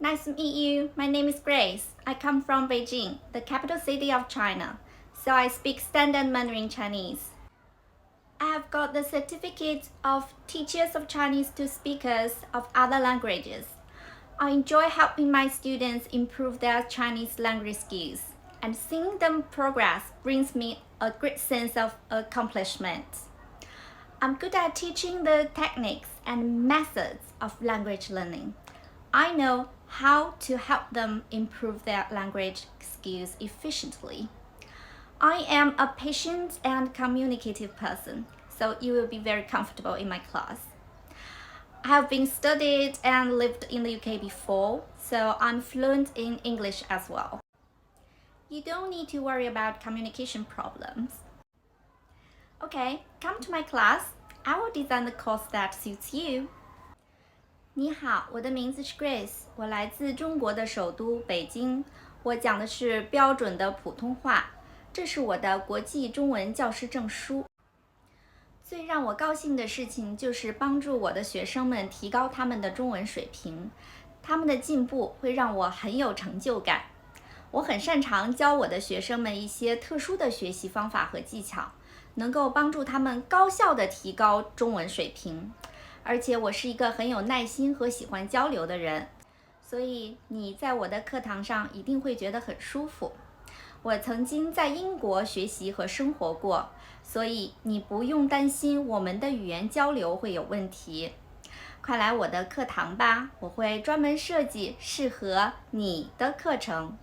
Nice to meet you. My name is Grace. I come from Beijing, the capital city of China. So I speak standard Mandarin Chinese. I have got the certificate of teachers of Chinese to speakers of other languages. I enjoy helping my students improve their Chinese language skills, and seeing them progress brings me a great sense of accomplishment. I'm good at teaching the techniques and methods of language learning. I know how to help them improve their language skills efficiently. I am a patient and communicative person, so you will be very comfortable in my class. I have been studied and lived in the UK before, so I'm fluent in English as well. You don't need to worry about communication problems. Okay, come to my class. I will design the course that suits you. 你好，我的名字是 Grace， 我来自中国的首都北京，我讲的是标准的普通话，这是我的国际中文教师证书。最让我高兴的事情就是帮助我的学生们提高他们的中文水平，他们的进步会让我很有成就感。我很擅长教我的学生们一些特殊的学习方法和技巧，能够帮助他们高效地提高中文水平。而且我是一个很有耐心和喜欢交流的人，所以你在我的课堂上一定会觉得很舒服。我曾经在英国学习和生活过，所以你不用担心我们的语言交流会有问题。快来我的课堂吧，我会专门设计适合你的课程。